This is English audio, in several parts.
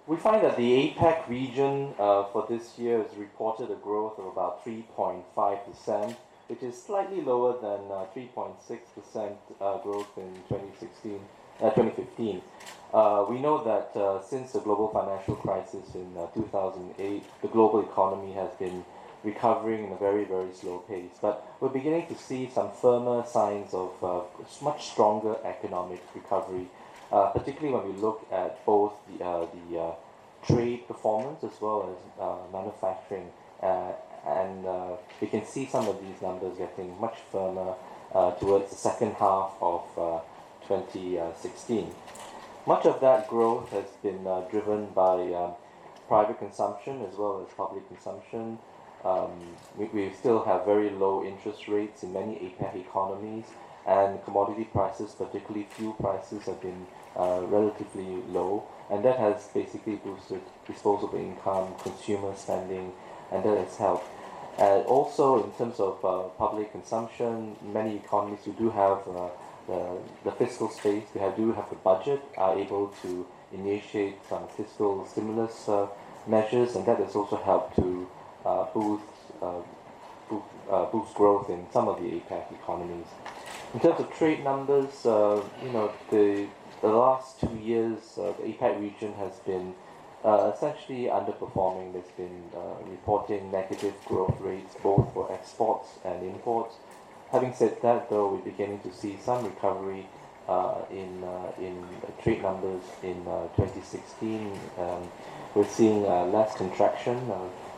We find that the APEC region for this year has reported a growth of about 3.5%, which is slightly lower than 3.6% growth in 2015. We know that since the global financial crisis in 2008, the global economy has been recovering in a very, very slow pace. But we're beginning to see some firmer signs of much stronger economic recovery, particularly when we look at both the trade performance as well as manufacturing. And we can see some of these numbers getting much firmer towards the second half of 2016. Much of that growth has been driven by private consumption as well as public consumption. We still have very low interest rates in many APEC economies, and commodity prices, particularly fuel prices, have been relatively low, and that has basically boosted disposable income, consumer spending, and that has helped. Also, in terms of public consumption, many economies who do have the fiscal space, do have the budget, are able to initiate some fiscal stimulus measures, and that has also helped to boost growth in some of the APEC economies. In terms of trade numbers, the last 2 years, the APEC region has been essentially underperforming. There's been reporting negative growth rates both for exports and imports. Having said that, though, we're beginning to see some recovery in trade numbers in 2016. We're seeing less contraction.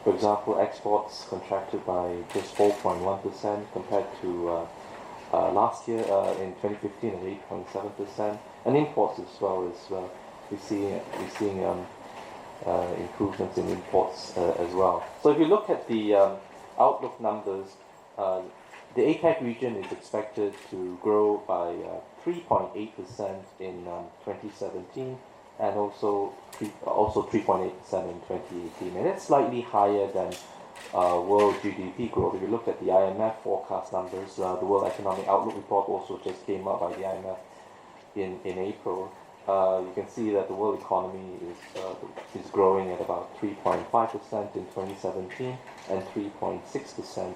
For example, exports contracted by just 4.1% compared to last year in 2015 at 8.7%, and imports as well we're seeing improvements in imports as well. So if you look at the outlook numbers, the APEC region is expected to grow by 3.8% in 2017, and also 3.8% in 2018, and it's slightly higher than world GDP growth. If you look at the IMF forecast numbers, the World Economic Outlook report also just came out by the IMF in April. You can see that the world economy is growing at about 3.5% in 2017 and 3.6%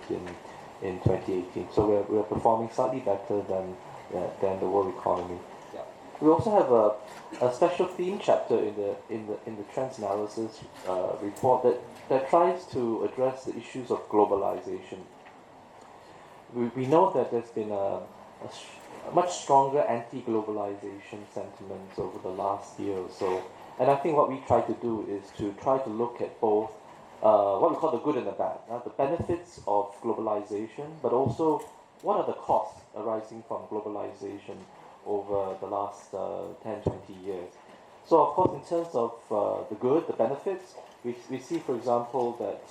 in 2018. So we're performing slightly better than the world economy. Yeah. We also have a special theme chapter in the trends analysis report that tries to address the issues of globalization. We know that there's been a much stronger anti-globalization sentiments over the last year or so, and I think what we try to do is to try to look at both what we call the good and the bad, the benefits of globalization, but also what are the costs arising from globalization over the last 10, 20 years. So of course, in terms of the good, the benefits, we see, for example, that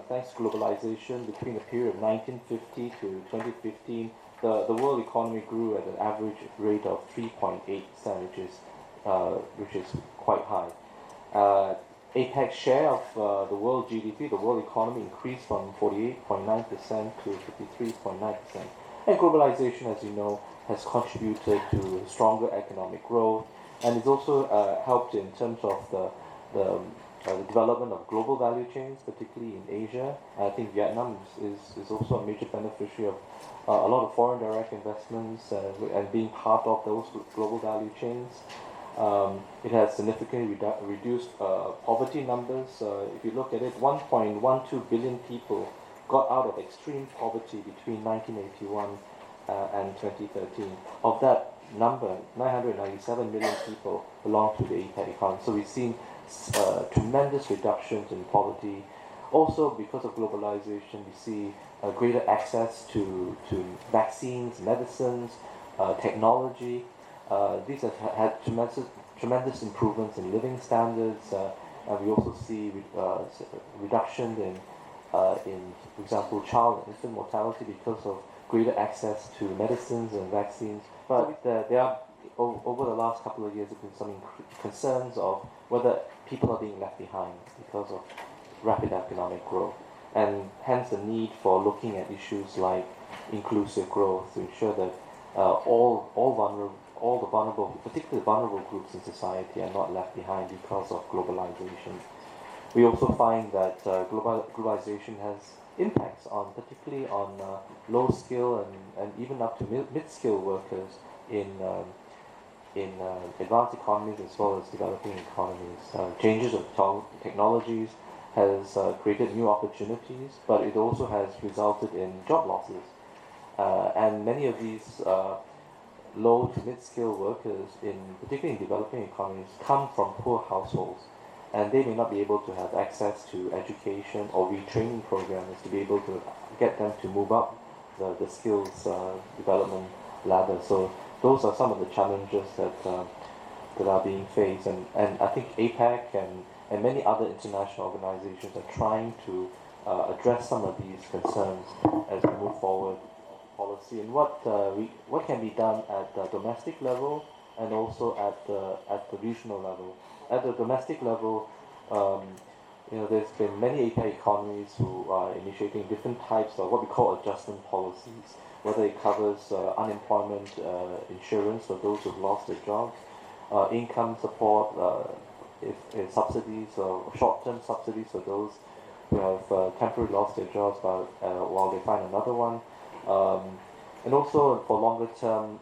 thanks to globalization, between the period of 1950 to 2015, the world economy grew at an average rate of 3.8%, which is quite high. APEC's share of the world GDP, the world economy, increased from 48.9% to 53.9%. And globalization, as you know, has contributed to stronger economic growth, and it's also helped in terms of the development of global value chains, particularly in Asia. I think Vietnam is also a major beneficiary of a lot of foreign direct investments and being part of those global value chains. It has significantly reduced poverty numbers. If you look at it, 1.12 billion people got out of extreme poverty between 1981 and 2013. Of that number, 997 million people belong to the APEC economy. So we've seen tremendous reductions in poverty. Also, because of globalization, we see greater access to vaccines, medicines, technology. These have had tremendous improvements in living standards, and we also see reduction in, for example, child and infant mortality because of greater access to medicines and vaccines. But there are, over the last couple of years, there have been some concerns of whether people are being left behind because of rapid economic growth, and hence the need for looking at issues like inclusive growth to ensure that all all the vulnerable, particularly vulnerable groups in society, are not left behind because of globalization. We also find that globalization has impacts on, particularly on low skill and even up to mid skill workers in advanced economies as well as developing economies. Changes of technologies has created new opportunities, but it also has resulted in job losses. And many of these low to mid-skill workers, particularly in developing economies, come from poor households, and they may not be able to have access to education or retraining programs to be able to get them to move up the skills development ladder. So those are some of the challenges that are being faced, and I think APEC and many other international organizations are trying to address some of these concerns as we move forward policy, and what can be done at the domestic level and also at the regional level. At the domestic level, there's been many APEC economies who are initiating different types of what we call adjustment policies, whether it covers unemployment insurance for those who've lost their jobs, income support, if subsidies or short-term subsidies for those who have temporarily lost their jobs while they find another one. And also for longer term,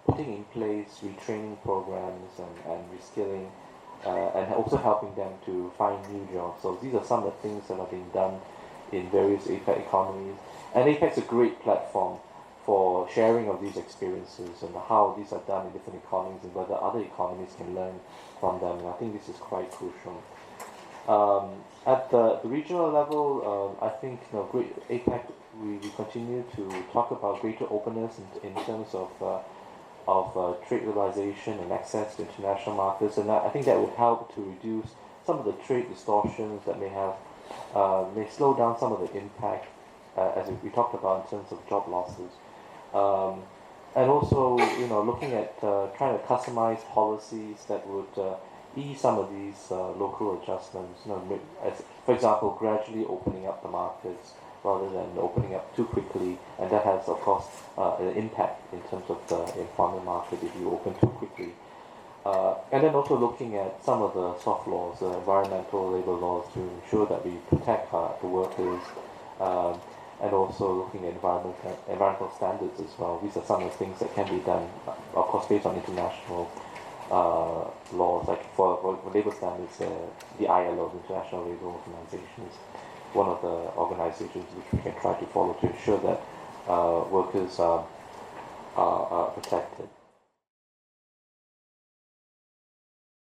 putting in place retraining programs and reskilling, and also helping them to find new jobs. So these are some of the things that are being done in various APEC economies. And APEC is a great platform for sharing of these experiences and how these are done in different economies and whether other economies can learn from them. And I think this is quite crucial. At the regional level, I think great APEC, we continue to talk about greater openness in terms of trade liberalization and access to international markets, and I think that would help to reduce some of the trade distortions that may slow down some of the impact, as we talked about in terms of job losses. And also, looking at trying to customize policies that would ease some of these local adjustments. As, for example, gradually opening up the markets rather than opening up too quickly, and that has, of course, an impact in terms of the employment market if you open too quickly. And then also looking at some of the soft laws, environmental labor laws, to ensure that we protect the workers, and also looking at environmental standards as well. These are some of the things that can be done, of course, based on international laws, like for labor standards, the ILO, the International Labour Organization, is one of the organizations which we can try to follow to ensure that workers are protected.